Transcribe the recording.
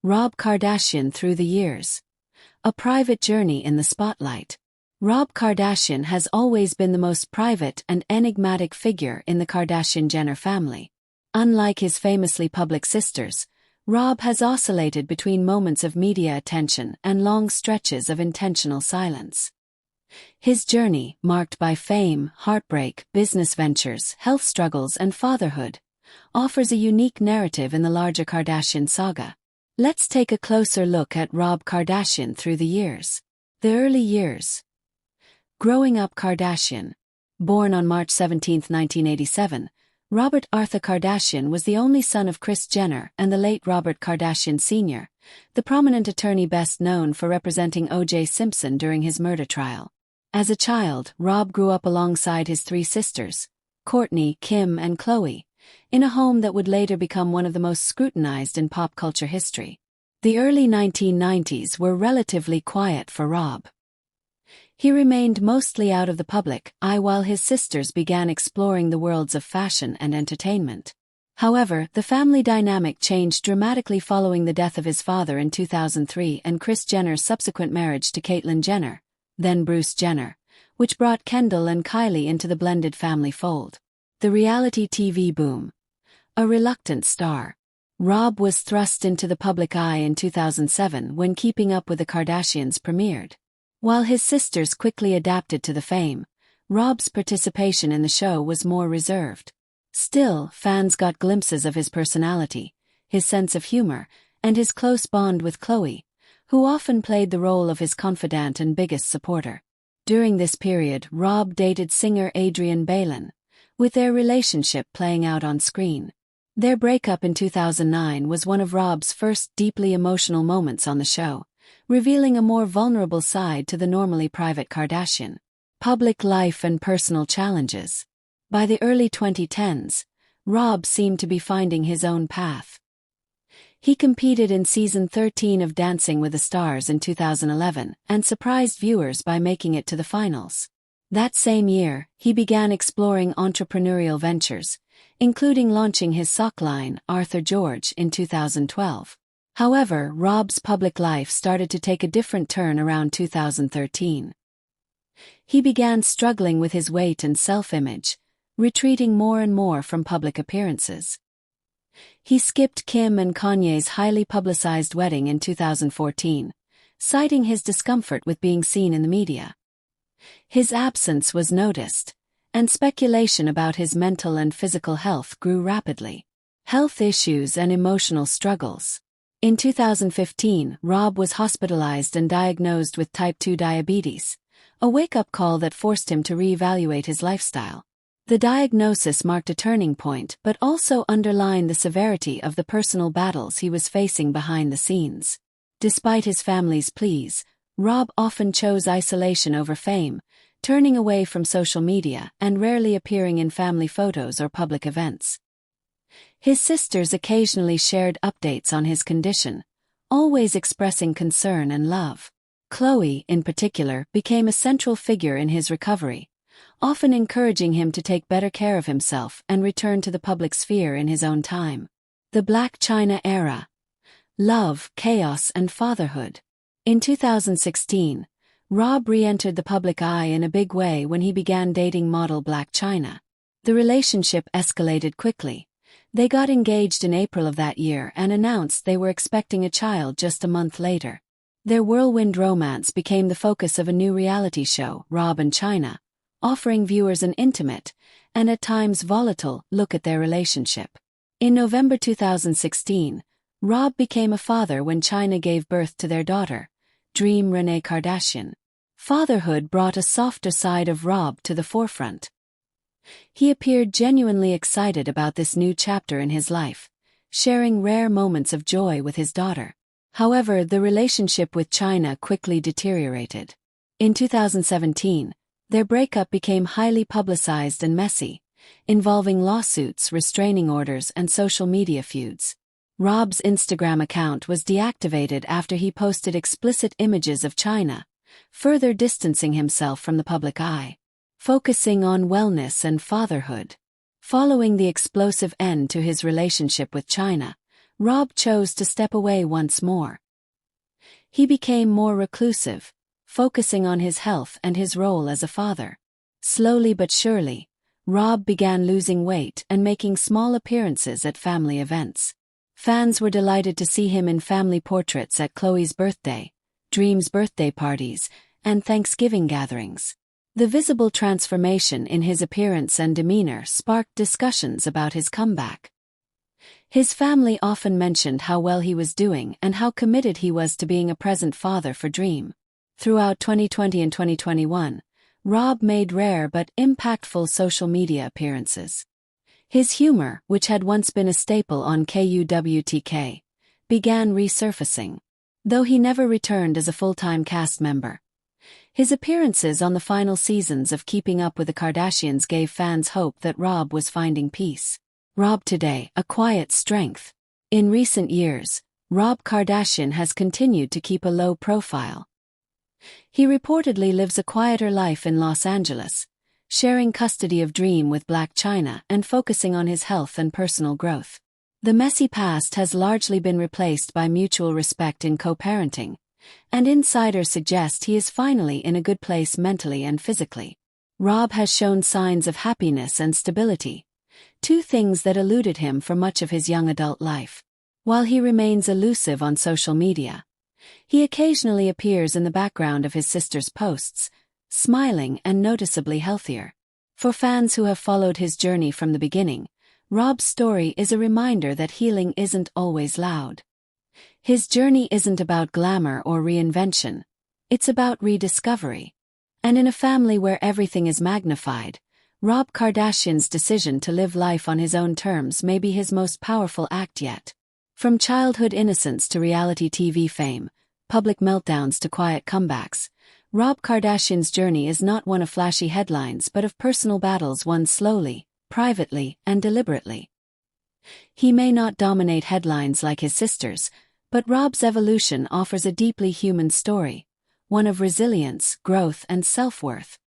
Rob Kardashian through the years. A private journey in the spotlight. Rob Kardashian has always been the most private and enigmatic figure in the Kardashian-Jenner family. Unlike his famously public sisters, Rob has oscillated between moments of media attention and long stretches of intentional silence. His journey, marked by fame, heartbreak, business ventures, health struggles, and fatherhood, offers a unique narrative in the larger Kardashian saga. Let's take a closer look at Rob Kardashian through the years. The early years. Growing up Kardashian. Born on March 17, 1987, Robert Arthur Kardashian was the only son of Kris Jenner and the late Robert Kardashian Sr., the prominent attorney best known for representing O.J. Simpson during his murder trial. As a child, Rob grew up alongside his three sisters, Kourtney, Kim, and Khloe, in a home that would later become one of the most scrutinized in pop culture history. The early 1990s were relatively quiet for Rob. He remained mostly out of the public eye while his sisters began exploring the worlds of fashion and entertainment. However, the family dynamic changed dramatically following the death of his father in 2003 and Kris Jenner's subsequent marriage to Caitlyn Jenner, then Bruce Jenner, which brought Kendall and Kylie into the blended family fold. The reality TV boom. A reluctant star. Rob was thrust into the public eye in 2007 when Keeping Up with the Kardashians premiered. While his sisters quickly adapted to the fame, Rob's participation in the show was more reserved. Still, fans got glimpses of his personality, his sense of humor, and his close bond with Khloe, who often played the role of his confidant and biggest supporter. During this period, Rob dated singer Adrienne Bailon, with their relationship playing out on screen. Their breakup in 2009 was one of Rob's first deeply emotional moments on the show, revealing a more vulnerable side to the normally private Kardashian. Public life and personal challenges. By the early 2010s, Rob seemed to be finding his own path. He competed in season 13 of Dancing with the Stars in 2011 and surprised viewers by making it to the finals. That same year, he began exploring entrepreneurial ventures, including launching his sock line, Arthur George, in 2012. However, Rob's public life started to take a different turn around 2013. He began struggling with his weight and self-image, retreating more and more from public appearances. He skipped Kim and Kanye's highly publicized wedding in 2014, citing his discomfort with being seen in the media. His absence was noticed, and speculation about his mental and physical health grew rapidly. Health issues and emotional struggles. In 2015, Rob was hospitalized and diagnosed with type 2 diabetes, a wake-up call that forced him to reevaluate his lifestyle. The diagnosis marked a turning point but also underlined the severity of the personal battles he was facing behind the scenes. Despite his family's pleas, Rob often chose isolation over fame, turning away from social media and rarely appearing in family photos or public events. His sisters occasionally shared updates on his condition, always expressing concern and love. Khloe, in particular, became a central figure in his recovery, often encouraging him to take better care of himself and return to the public sphere in his own time. The Blac Chyna era. Love, chaos, and fatherhood. In 2016, Rob re-entered the public eye in a big way when he began dating model Blac Chyna. The relationship escalated quickly. They got engaged in April of that year and announced they were expecting a child just a month later. Their whirlwind romance became the focus of a new reality show, Rob and Chyna, offering viewers an intimate, and at times volatile, look at their relationship. In November 2016, Rob became a father when Chyna gave birth to their daughter, Dream Renee Kardashian. Fatherhood brought a softer side of Rob to the forefront. He appeared genuinely excited about this new chapter in his life, sharing rare moments of joy with his daughter. However, the relationship with Chyna quickly deteriorated. In 2017, their breakup became highly publicized and messy, involving lawsuits, restraining orders, and social media feuds. Rob's Instagram account was deactivated after he posted explicit images of Chyna, further distancing himself from the public eye. Focusing on wellness and fatherhood. Following the explosive end to his relationship with Chyna, Rob chose to step away once more. He became more reclusive, focusing on his health and his role as a father. Slowly but surely, Rob began losing weight and making small appearances at family events. Fans were delighted to see him in family portraits at Khloe's birthday, Dream's birthday parties, and Thanksgiving gatherings. The visible transformation in his appearance and demeanor sparked discussions about his comeback. His family often mentioned how well he was doing and how committed he was to being a present father for Dream. Throughout 2020 and 2021, Rob made rare but impactful social media appearances. His humor, which had once been a staple on KUWTK, began resurfacing. Though he never returned as a full-time cast member, his appearances on the final seasons of Keeping Up with the Kardashians gave fans hope that Rob was finding peace. Rob today, a quiet strength. In recent years, Rob Kardashian has continued to keep a low profile. He reportedly lives a quieter life in Los Angeles, sharing custody of Dream with Blac Chyna and focusing on his health and personal growth. The messy past has largely been replaced by mutual respect in co-parenting, and insiders suggest he is finally in a good place mentally and physically. Rob has shown signs of happiness and stability, two things that eluded him for much of his young adult life. While he remains elusive on social media, he occasionally appears in the background of his sister's posts, smiling and noticeably healthier. For fans who have followed his journey from the beginning, Rob's story is a reminder that healing isn't always loud. His journey isn't about glamour or reinvention, it's about rediscovery. And in a family where everything is magnified, Rob Kardashian's decision to live life on his own terms may be his most powerful act yet. From childhood innocence to reality TV fame, public meltdowns to quiet comebacks, Rob Kardashian's journey is not one of flashy headlines but of personal battles won slowly, privately, and deliberately. He may not dominate headlines like his sisters, but Rob's evolution offers a deeply human story, one of resilience, growth, and self-worth.